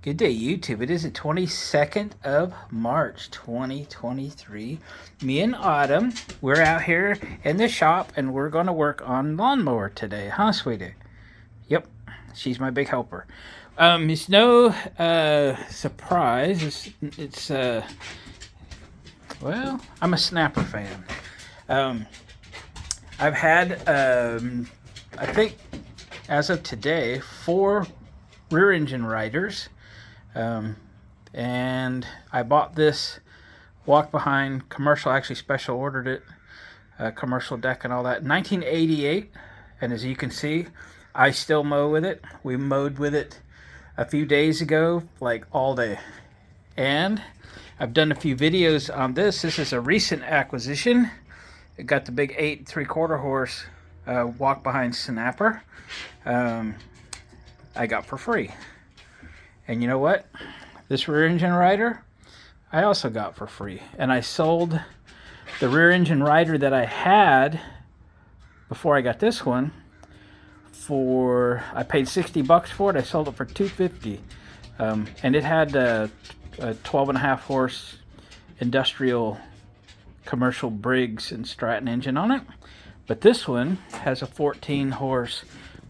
Good day, YouTube. It is the 22nd of March, 2023. Me and Autumn, we're out here in the shop and we're going to work on lawnmower today. Huh, sweetie? Yep, she's my big helper. It's no surprise. Well, I'm a Snapper fan. I've had, I think, as of today, 4 rear engine riders. And I bought this walk behind commercial, actually special ordered it, commercial deck and all that, 1988. And as you can see, I still mow with it. We mowed with it a few days ago, like all day. And I've done a few videos on this. This is a recent acquisition. It got the big 8 3/4 horse walk behind snapper. I got for free. And you know what? This rear engine rider, I also got for free. And I sold the rear engine rider that I had before I got this one for, I paid $60 for it. I sold it for $250. And it had a 12.5 horse industrial commercial Briggs and Stratton engine on it. But this one has a 14 horse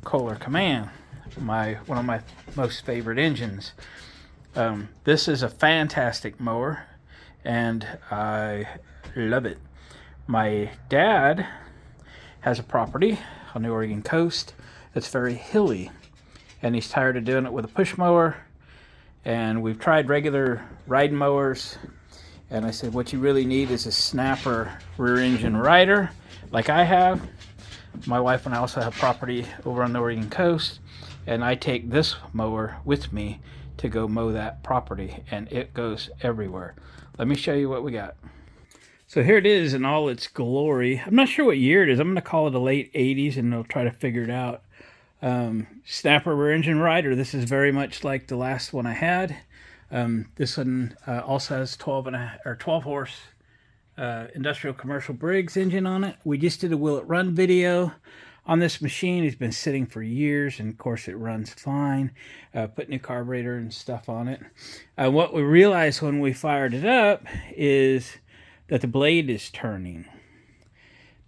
Kohler Command. One of my most favorite engines. This is a fantastic mower and I love it. My dad has a property on the Oregon coast that's very hilly and he's tired of doing it with a push mower, and we've tried regular ride mowers, and I said what you really need is a snapper rear engine rider like I have. My wife and I also have property over on the Oregon coast, and I take this mower with me to go mow that property, and it goes everywhere. Let me show you what we got. So here it is in all its glory. I'm not sure what year it is. I'm going to call it a late 80s, and I'll try to figure it out. Snapper rear engine rider. This is very much like the last one I had. This one also has 12 horse industrial commercial Briggs engine on it. We just did a will it run video on this machine. It's been sitting for years, and of course it runs fine. Put new carburetor and stuff on it. What we realized when we fired it up is that the blade is turning.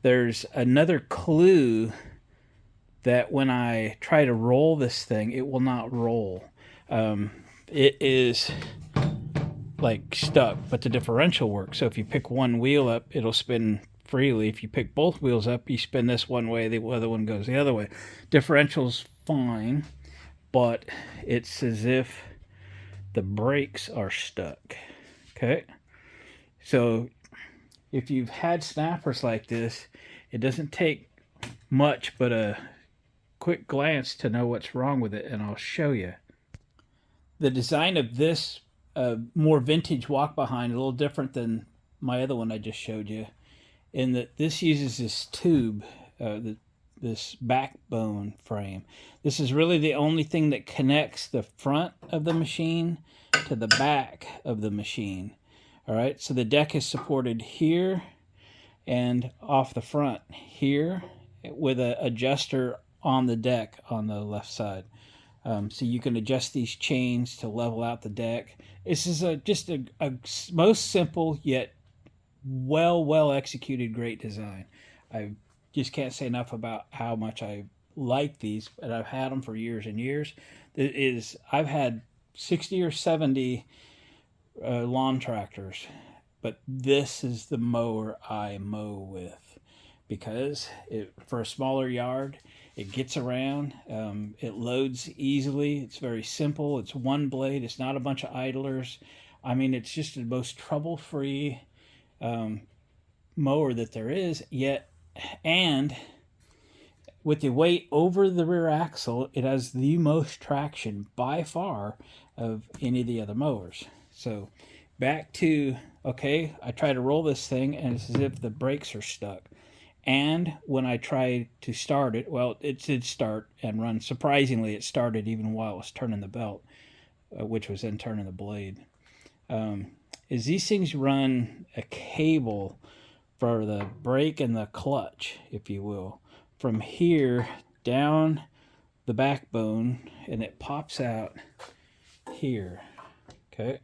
There's another clue that when I try to roll this thing, it will not roll. It is like stuck, but the differential works. So if you pick one wheel up, it'll spin freely. If you pick both wheels up, you spin this one way, the other one goes the other way. Differential's fine, but it's as if the brakes are stuck. Okay, so if you've had snappers like this, it doesn't take much but a quick glance to know what's wrong with it, and I'll show you. The design of this more vintage walk behind, a little different than my other one I just showed you, in that this uses this tube, this backbone frame. This is really the only thing that connects the front of the machine to the back of the machine. All right, so the deck is supported here and off the front here with an adjuster on the deck on the left side. So you can adjust these chains to level out the deck. This is just a most simple yet well executed great design. I just can't say enough about how much I like these, and I've had them for years and years. I've had 60 or 70 lawn tractors, but this is the mower I mow with because for a smaller yard, it gets around, it loads easily, it's very simple, it's one blade, it's not a bunch of idlers. I mean, it's just the most trouble-free mower that there is yet, and with the weight over the rear axle, it has the most traction by far of any of the other mowers. So back to, okay, I try to roll this thing and it's as if the brakes are stuck. And when I tried to start it, well, it did start and run. Surprisingly, it started even while it was turning the belt, which was then turning the blade. Is these things run a cable for the brake and the clutch, if you will, from here down the backbone, and it pops out here, okay,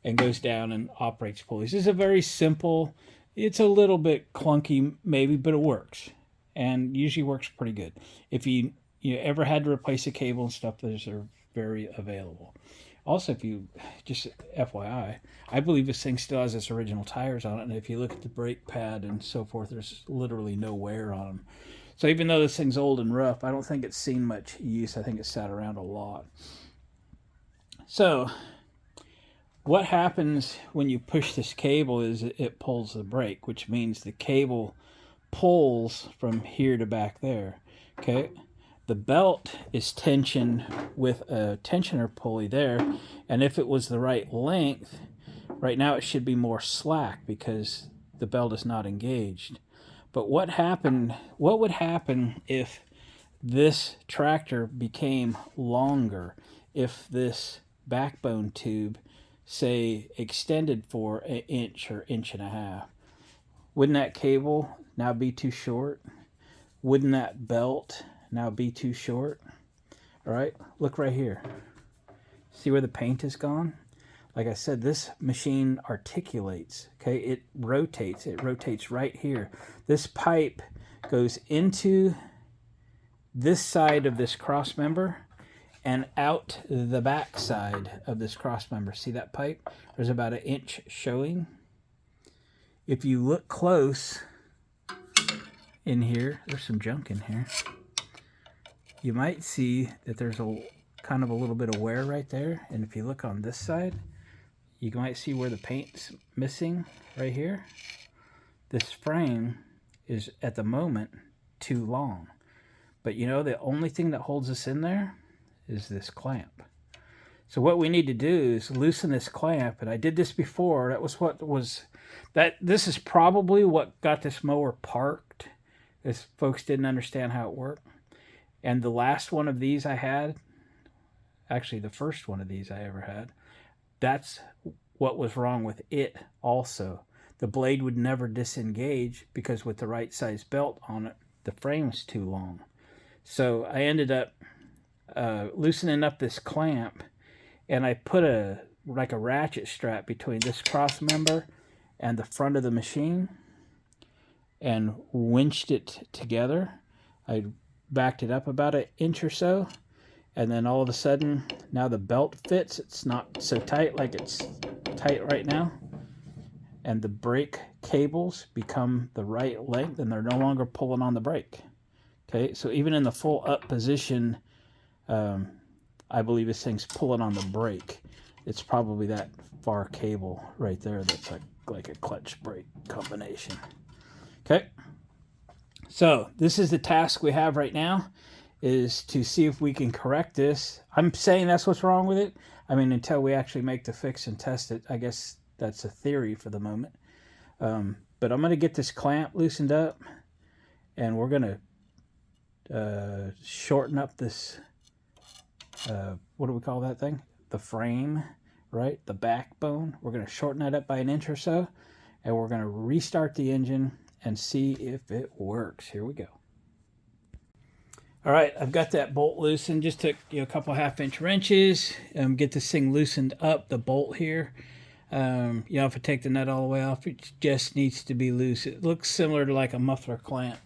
and goes down and operates pulleys. This is a very simple, it's a little bit clunky maybe, but it works, and usually works pretty good. If you ever had to replace a cable and stuff, those are very available. Also, if you, just FYI, I believe this thing still has its original tires on it, and if you look at the brake pad and so forth, there's literally no wear on them. So even though this thing's old and rough, I don't think it's seen much use. I think it's sat around a lot. So what happens when you push this cable is it pulls the brake, which means the cable pulls from here to back there, okay? The belt is tensioned with a tensioner pulley there, and if it was the right length, right now it should be more slack because the belt is not engaged. But what would happen if this tractor became longer, if this backbone tube, say, extended for an inch or inch and a half? Wouldn't that cable now be too short? Wouldn't that belt now be too short? All right, look right here. See where the paint is gone? Like I said, this machine articulates, okay? It rotates right here. This pipe goes into this side of this cross member and out the back side of this cross member. See that pipe? There's about an inch showing. If you look close in here, there's some junk in here. You might see that there's a kind of a little bit of wear right there. And if you look on this side, you might see where the paint's missing right here. This frame is at the moment too long. But you know, the only thing that holds us in there is this clamp. So what we need to do is loosen this clamp, and I did this before. This is probably what got this mower parked, is folks didn't understand how it worked. And the last one of these I had, actually the first one of these I ever had, that's what was wrong with it also. The blade would never disengage because with the right size belt on it, the frame's too long. So I ended up loosening up this clamp, and I put a ratchet strap between this cross member and the front of the machine and winched it together. I backed it up about an inch or so, and then all of a sudden now the belt fits. It's not so tight like it's tight right now, and the brake cables become the right length and they're no longer pulling on the brake. Okay, so even in the full up position, I believe this thing's pulling on the brake. It's probably that far cable right there that's like a clutch brake combination. Okay, so this is the task we have right now, is to see if we can correct this. I'm saying that's what's wrong with it. I mean, until we actually make the fix and test it, I guess that's a theory for the moment. But I'm going to get this clamp loosened up, and we're going to shorten up this, what do we call that thing? The frame, right? The backbone. We're going to shorten that up by an inch or so, and we're going to restart the engine and see if it works. Here we go. All right, I've got that bolt loosened. Just took a couple 1/2-inch wrenches, get this thing loosened up, the bolt here. If I take the nut all the way off, it just needs to be loose. It looks similar to like a muffler clamp,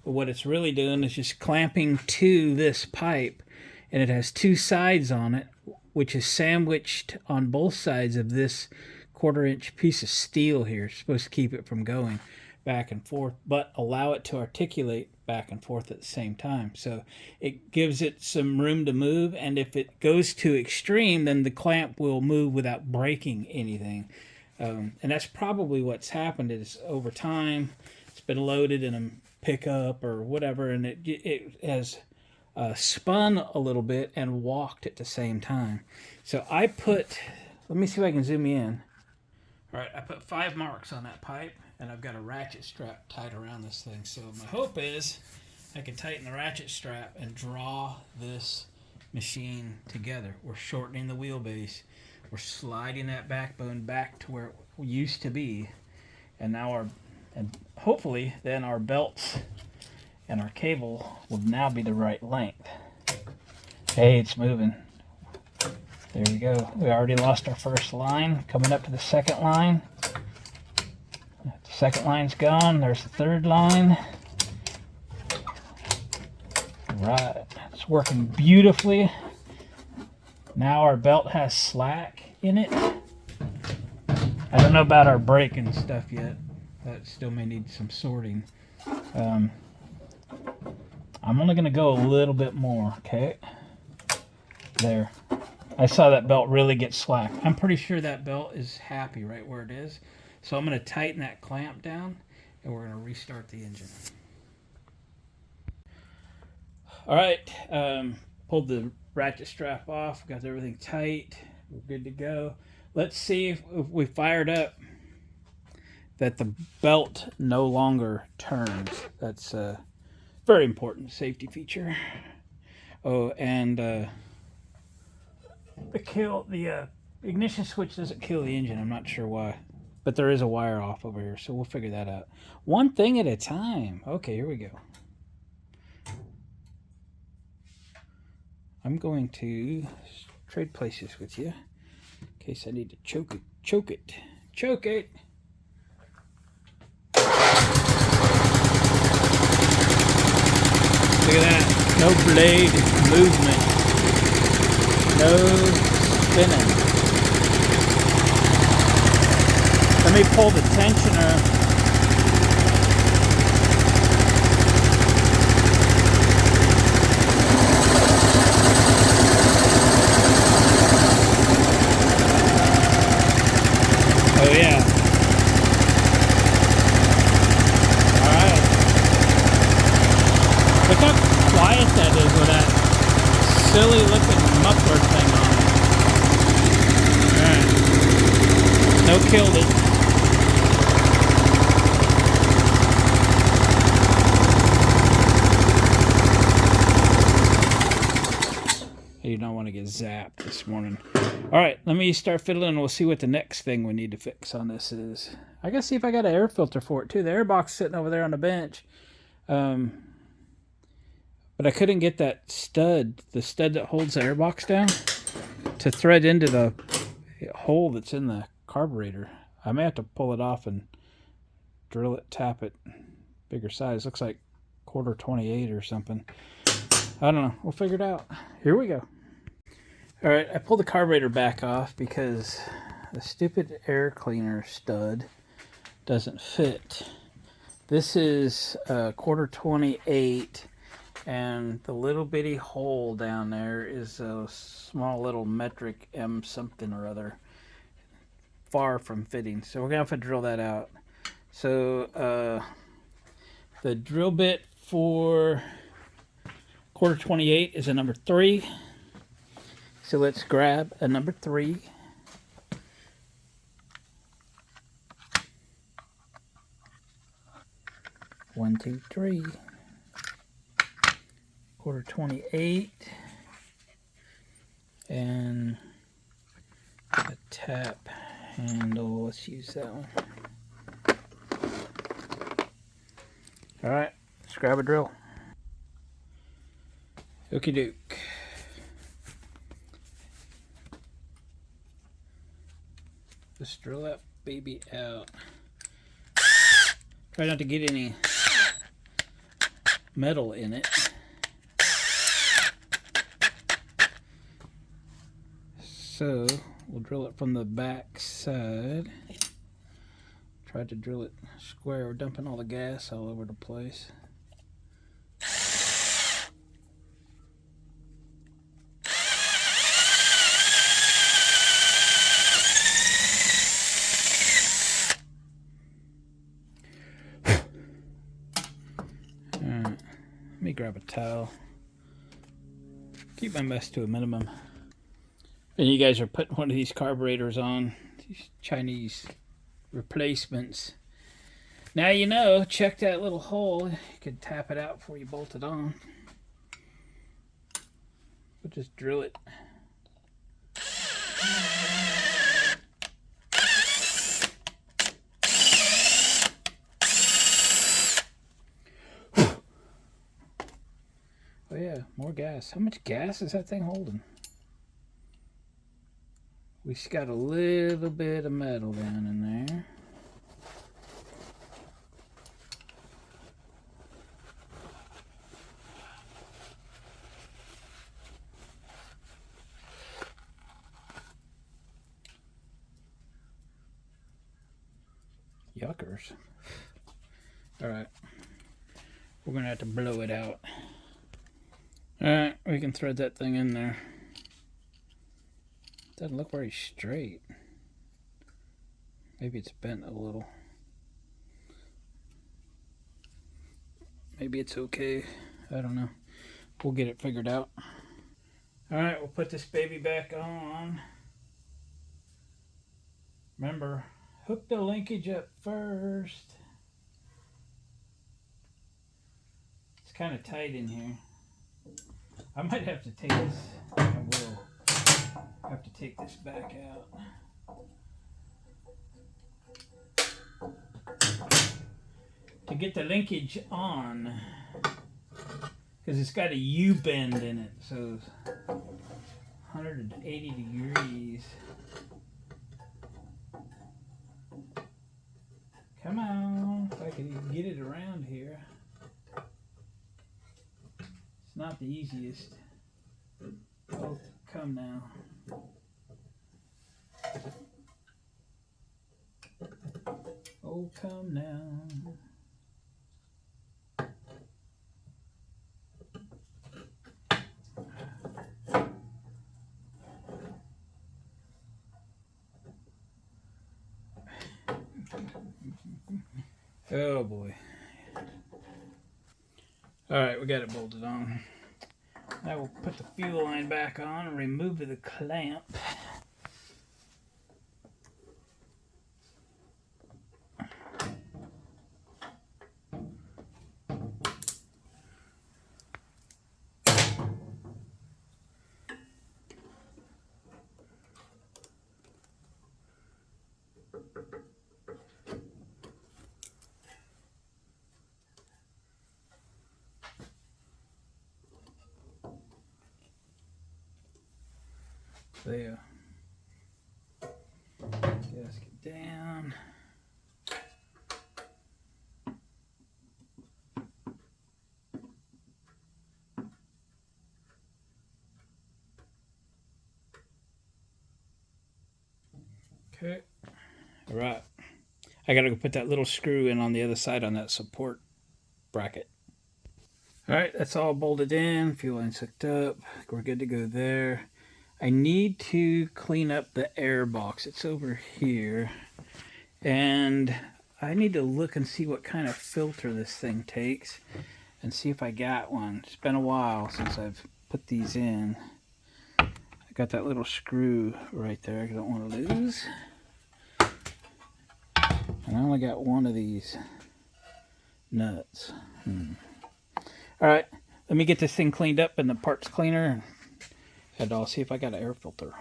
but what it's really doing is just clamping to this pipe, and it has two sides on it, which is sandwiched on both sides of this 1/4-inch piece of steel here. It's supposed to keep it from going back and forth, but allow it to articulate back and forth at the same time. So it gives it some room to move, and if it goes too extreme, then the clamp will move without breaking anything. And that's probably what's happened, is over time it's been loaded in a pickup or whatever, and it has spun a little bit and walked at the same time. So I put, let me see if I can zoom in. All right, I put 5 marks on that pipe, and I've got a ratchet strap tied around this thing. So my hope is I can tighten the ratchet strap and draw this machine together. We're shortening the wheelbase. We're sliding that backbone back to where it used to be. And now and hopefully then our belts and our cable will now be the right length. Hey, it's moving. There we go. We already lost our first line. Coming up to the second line. The second line's gone. There's the third line. Right. It's working beautifully. Now our belt has slack in it. I don't know about our brake and stuff yet. That still may need some sorting. I'm only going to go a little bit more, okay? There. I saw that belt really get slack. I'm pretty sure that belt is happy right where it is. So I'm going to tighten that clamp down, and we're going to restart the engine. All right. Pulled the ratchet strap off. Got everything tight. We're good to go. Let's see if we fired up that the belt no longer turns. That's a very important safety feature. Oh, and the ignition switch doesn't kill the engine. I'm not sure why, but there is a wire off over here, so we'll figure that out. One thing at a time. Okay, here we go. I'm going to trade places with you in case I need to choke it. Choke it. Choke it. Look at that. No blade movement. No spinning. Let me pull the tensioner. Oh yeah. Alright. Look how quiet that is with that silly looking muffler thing on it. Alright. No killed it. You don't want to get zapped this morning. Alright, let me start fiddling and we'll see what the next thing we need to fix on this is. I gotta see if I got an air filter for it too. The air box is sitting over there on the bench. But I couldn't get that stud, the stud that holds the air box down, to thread into the hole that's in the carburetor. I may have to pull it off and drill it, tap it, bigger size. Looks like 1/4 28 or something. I don't know. We'll figure it out. Here we go. Alright, I pulled the carburetor back off because the stupid air cleaner stud doesn't fit. This is 1/4 28, and the little bitty hole down there is a small little metric M something or other. Far from fitting. So we're going to have to drill that out. So the drill bit for 1/4 28 is a number 3. So let's grab a number 3. One, two, 3. 1/4 28. And a tap handle. Let's use that one. Alright, let's grab a drill. Okie doke. Let's drill that baby out. Try not to get any metal in it. So we'll drill it from the back side. Try to drill it square. We're dumping all the gas all over the place. Let me grab a towel. Keep my mess to a minimum. And you guys are putting one of these carburetors on, these Chinese replacements. Now you know, check that little hole. You could tap it out before you bolt it on. We'll just drill it. Oh yeah, more gas. How much gas is that thing holding? We just got a little bit of metal down in there. Yuckers. Alright. We're going to have to blow it out. Alright, we can thread that thing in there. Doesn't look very straight. Maybe it's bent a little. Maybe it's okay. I don't know. We'll get it figured out. Alright, we'll put this baby back on. Remember, hook the linkage up first. It's kind of tight in here. I might have to take this. I will have to take this back out. To get the linkage on, because it's got a U-bend in it, so 180 degrees. Come on, if I can even get it around here. It's not the easiest. Oh, come now. Oh, come now. Oh boy. Alright, we got it bolted on. Now we'll put the fuel line back on and remove the clamp. There. Gasket down. Okay. All right. I gotta go put that little screw in on the other side on that support bracket. All right, that's all bolted in. Fuel line's hooked up. We're good to go there. I need to clean up the air box. It's over here. And I need to look and see what kind of filter this thing takes and see if I got one. It's been a while since I've put these in. I got that little screw right there I don't want to lose. And I only got one of these nuts. Alright, let me get this thing cleaned up in the parts cleaner. And I'll see if I got an air filter.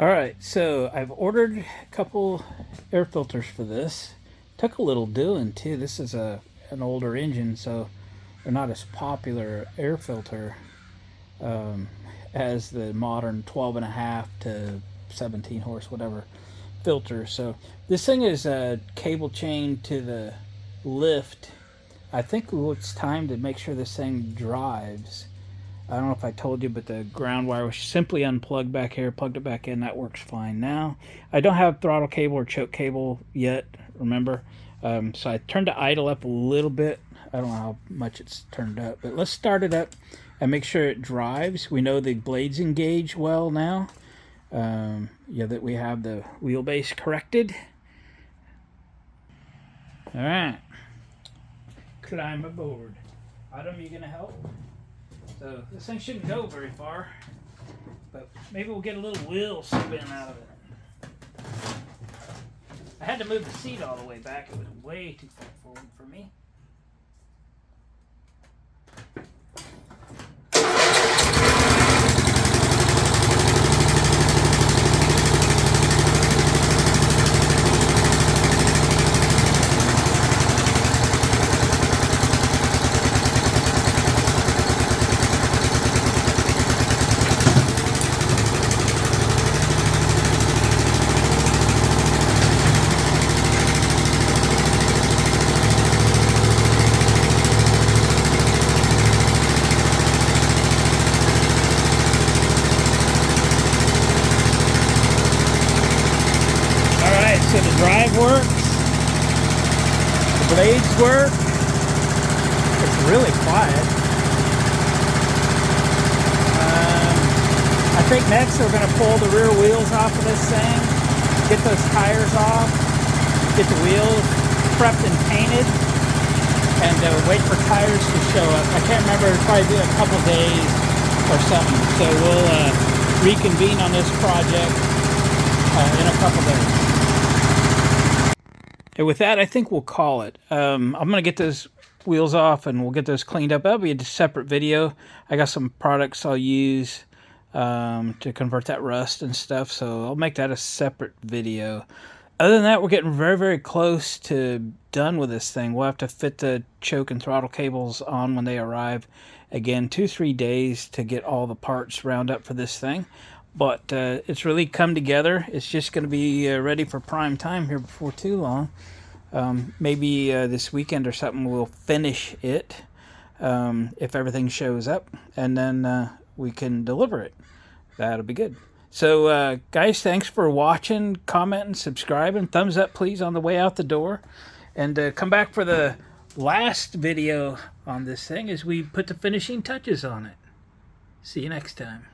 Alright, so I've ordered a couple air filters for this. Took a little doing too. This is an older engine, so they're not as popular air filter as the modern 12.5 to 17 horse, whatever filter. So this thing is a cable chain to the lift. I think it's time to make sure this thing drives. I don't know if I told you, but the ground wire was simply unplugged back here, plugged it back in. That works fine now. I don't have throttle cable or choke cable yet, remember? So I turned the idle up a little bit. I don't know how much it's turned up, but let's start it up and make sure it drives. We know the blades engage well now. Yeah, that we have the wheelbase corrected. All right. Climb aboard. Autumn, you gonna help? So this thing shouldn't go very far, but maybe we'll get a little wheel spin out of it. I had to move the seat all the way back. It was way too far forward for me. drive works. The blades work. It's really quiet. I think next we're going to pull the rear wheels off of this thing, get those tires off, get the wheels prepped and painted, and wait for tires to show up. I can't remember, it'll probably be a couple days or something. So we'll reconvene on this project in a couple days. And with that, I think we'll call it. I'm going to get those wheels off and we'll get those cleaned up. That'll be a separate video. I got some products I'll use to convert that rust and stuff, so I'll make that a separate video. Other than that, we're getting very, very close to done with this thing. We'll have to fit the choke and throttle cables on when they arrive. Again, 2-3 days to get all the parts round up for this thing. But it's really come together. It's just going to be ready for prime time here before too long. Maybe this weekend or something we'll finish it if everything shows up. And then we can deliver it. That'll be good. So, guys, thanks for watching, commenting, subscribing. Thumbs up, please, on the way out the door. And come back for the last video on this thing as we put the finishing touches on it. See you next time.